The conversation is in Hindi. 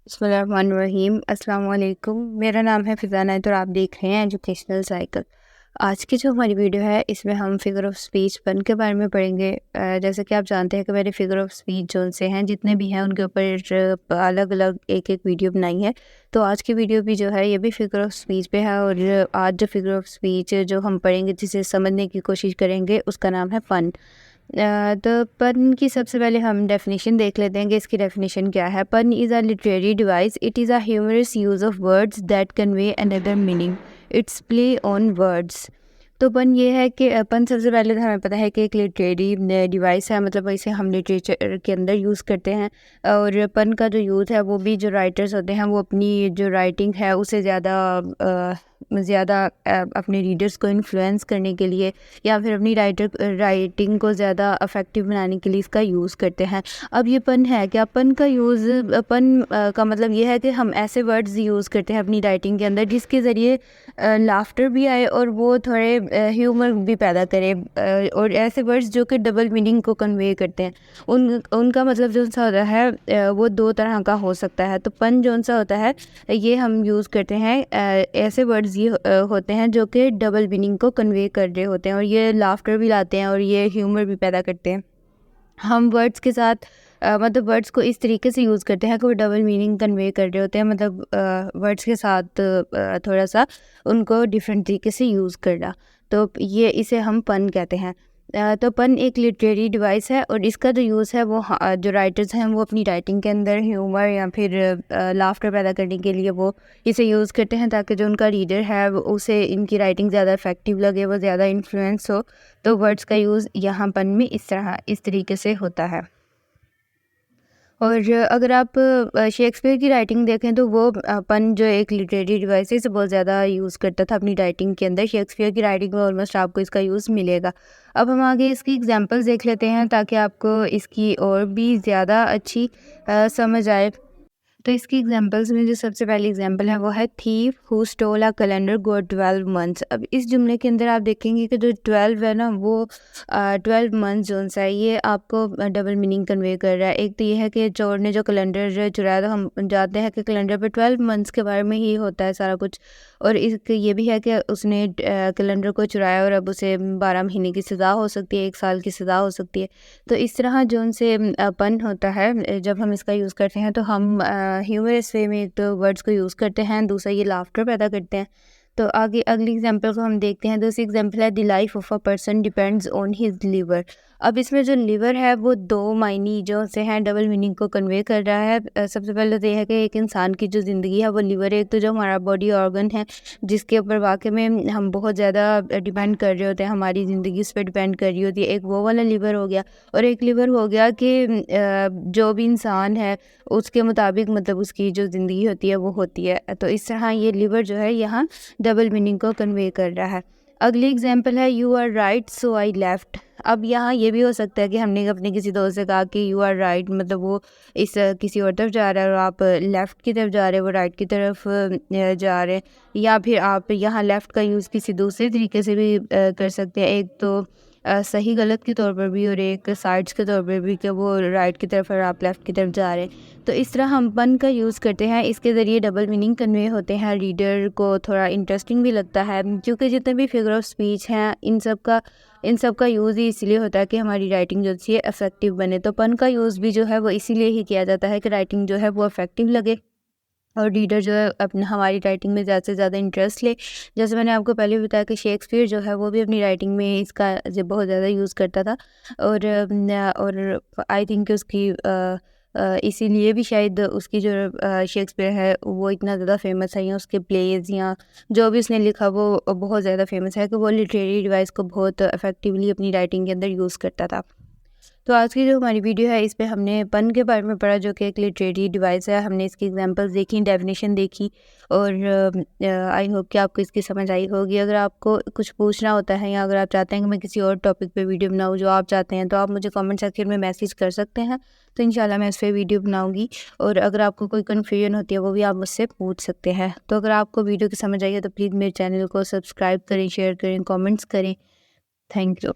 बिस्मिल्लाहिर्रहमानिर्रहीम। अस्सलाम वालेकुम। मेरा नाम है फ़िज़ाना और आप देख रहे हैं एजुकेशनल साइकिल। आज की जो हमारी वीडियो है इसमें हम फ़िगर ऑफ स्पीच पन के बारे में पढ़ेंगे। जैसे कि आप जानते हैं कि मैंने फ़िगर ऑफ स्पीच जो से हैं जितने भी हैं उनके ऊपर अलग अलग एक वीडियो बनाई है। तो आज की वीडियो भी जो है ये भी फ़िगर ऑफ स्पीच पे है और आज जो फ़िगर ऑफ स्पीच जो हम पढ़ेंगे जिसे समझने की कोशिश करेंगे उसका नाम है पन। तो पन की सबसे पहले हम डेफिनेशन देख लेते हैं कि इसकी डेफिनेशन क्या है। Pun is a literary device, it is a humorous use of words that convey another meaning, it's play on words. तो पन ये है कि पन सबसे पहले तो हमें पता है कि एक लिटरेरी डिवाइस है, मतलब इसे हम लिटरेचर के अंदर यूज़ करते हैं। और पन का जो यूज़ है वो भी जो राइटर्स होते हैं वो अपनी जो राइटिंग है उसे ज़्यादा अपने रीडर्स को इन्फ्लुएंस करने के लिए या फिर अपनी राइटिंग को ज़्यादा अफेक्टिव बनाने के लिए इसका यूज़ करते हैं। अब ये पन है क्या? पन का यूज़ का मतलब ये है कि हम ऐसे वर्ड्स यूज़ करते हैं अपनी राइटिंग के अंदर जिसके ज़रिए लाफ्टर भी आए और वो थोड़े ह्यूमर भी पैदा करे, और ऐसे वर्ड्स जो कि डबल मीनिंग को कन्वे करते हैं। उनका मतलब जो सा होता है वो दो तरह का हो सकता है। तो पन जो सा होता है ये हम यूज़ करते हैं, ऐसे वर्ड्स ये होते हैं जो कि डबल मीनिंग को कन्वे कर रहे होते हैं और ये लाफ्टर भी लाते हैं और ये ह्यूमर भी पैदा करते हैं। हम वर्ड्स के साथ मतलब वर्ड्स को इस तरीके से यूज़ करते हैं कि वो डबल मीनिंग कन्वे कर रहे होते हैं, मतलब वर्ड्स के साथ थोड़ा सा उनको डिफरेंट तरीके से यूज़ करना। तो ये इसे हम पन कहते हैं। तो पन एक लिटरेरी डिवाइस है और इसका जो यूज़ है वो जो राइटर्स हैं वो अपनी राइटिंग के अंदर ह्यूमर या फिर लाफ्टर पैदा करने के लिए वो इसे यूज़ करते हैं ताकि जो उनका रीडर है उसे इनकी राइटिंग ज़्यादा इफेक्टिव लगे, वो ज़्यादा इन्फ्लुएंस हो। तो वर्ड्स का यूज़ यहाँ पन में इस तरीके से होता है। और अगर आप शेक्सपियर की राइटिंग देखें तो वो पन जो एक लिटरेरी डिवाइस है इसे बहुत ज़्यादा यूज़ करता था अपनी राइटिंग के अंदर। शेक्सपियर की राइटिंग में ऑलमोस्ट आपको इसका यूज़ मिलेगा। अब हम आगे इसकी एग्जांपल्स देख लेते हैं ताकि आपको इसकी और भी ज़्यादा अच्छी समझ आए। तो इसकी एग्जांपल्स में जो सबसे पहली एग्जांपल है वो है thief who stole a calendar got 12 months. अब इस जुमले के अंदर आप देखेंगे कि जो 12 है ना वो 12 मंथ्स जोन सा है ये आपको डबल मीनिंग कन्वे कर रहा है। एक तो ये है कि चोर ने जो कैलेंडर चुराया, तो हम जानते हैं कि कैलेंडर पे 12 मंथ्स के बारे में ही होता है सारा कुछ। और एक ये भी है कि उसने कैलेंडर को चुराया और अब उसे 12 महीने की सज़ा हो सकती है, 1 साल की सज़ा हो सकती है। तो इस तरह जो उनसे पन होता है जब हम इसका यूज़ करते हैं तो हम ह्यूमरस वे में एक तो वर्ड्स को यूज़ करते हैं, दूसरा ये लाफ्टर पैदा करते हैं। तो आगे अगली एग्जांपल को हम देखते हैं। दूसरी एग्जांपल है the life of a person depends on his liver. अब इसमें जो लिवर है वो दो मायनी जो से हैं डबल मीनिंग को कन्वे कर रहा है। सबसे पहले तो ये है कि एक इंसान की जो ज़िंदगी है वो लिवर है, एक तो जो हमारा बॉडी ऑर्गन है जिसके ऊपर वाकई में हम बहुत ज़्यादा डिपेंड कर रहे होते हैं, हमारी ज़िंदगी उस पर डिपेंड कर रही होती है। एक वो वाला लिवर हो गया और एक लिवर हो गया कि जो भी इंसान है उसके मुताबिक मतलब उसकी जो ज़िंदगी होती है वो होती है। तो इस तरह ये लिवर जो है यहाँ डबल मीनिंग को कन्वे कर रहा है। अगली एग्जांपल है you are right so I left. अब यहाँ ये भी हो सकता है कि हमने अपने किसी दोस्त से कहा कि यू आर राइट, मतलब वो इस किसी और तरफ जा रहा है और आप लेफ़्ट की तरफ जा रहे हैं, वो राइट की तरफ जा रहे हैं। या फिर आप यहाँ लेफ़्ट का यूज़ किसी दूसरे तरीके से भी कर सकते हैं। एक तो सही गलत के तौर पर भी और एक साइड्स के तौर पर भी कि वो राइट की तरफ और आप लेफ़्ट की तरफ जा रहे हैं। तो इस तरह हम पन का यूज़ करते हैं, इसके ज़रिए डबल मीनिंग कन्वे होते हैं, रीडर को थोड़ा इंटरेस्टिंग भी लगता है क्योंकि जितने भी फिगर ऑफ स्पीच हैं इन सब का यूज़ ही इसलिए होता है कि हमारी राइटिंग जो है इफ़ेक्टिव बने। तो पन का यूज़ भी जो है वो इसीलिए ही किया जाता है कि राइटिंग जो है वो इफ़ेक्टिव लगे और रीडर जो है अपने हमारी राइटिंग में ज़्यादा से ज़्यादा इंटरेस्ट ले। जैसे मैंने आपको पहले भी बताया कि शेक्सपियर जो है वो भी अपनी राइटिंग में इसका जो बहुत ज़्यादा यूज़ करता था। और आई थिंक उसकी इसीलिए भी शायद उसकी जो शेक्सपियर है वो इतना ज़्यादा फेमस है, या उसके प्लेज़ या जो भी उसने लिखा वो बहुत ज़्यादा फेमस है कि वो लिटरेरी डिवाइस को बहुत इफ़ेक्टिवली अपनी राइटिंग के अंदर यूज़ करता था। तो आज की जो हमारी वीडियो है इस पे हमने पन के बारे में पढ़ा जो कि एक लिटरेरी डिवाइस है। हमने इसकी एग्जांपल्स देखी, डेफिनेशन देखी और आई होप कि आपको इसकी समझ आई होगी। अगर आपको कुछ पूछना होता है या अगर आप चाहते हैं कि मैं किसी और टॉपिक पे वीडियो बनाऊँ जो आप चाहते हैं तो आप मुझे कमेंट सेक्शन में मैसेज कर सकते हैं, तो इंशाल्लाह मैं उस पर वीडियो बनाऊँगी। और अगर आपको कोई कन्फ्यूजन होती है वो भी आप मुझसे पूछ सकते हैं। तो अगर आपको वीडियो की समझ आई है तो प्लीज़ मेरे चैनल को सब्सक्राइब करें, शेयर करें, कॉमेंट्स करें। Thank you.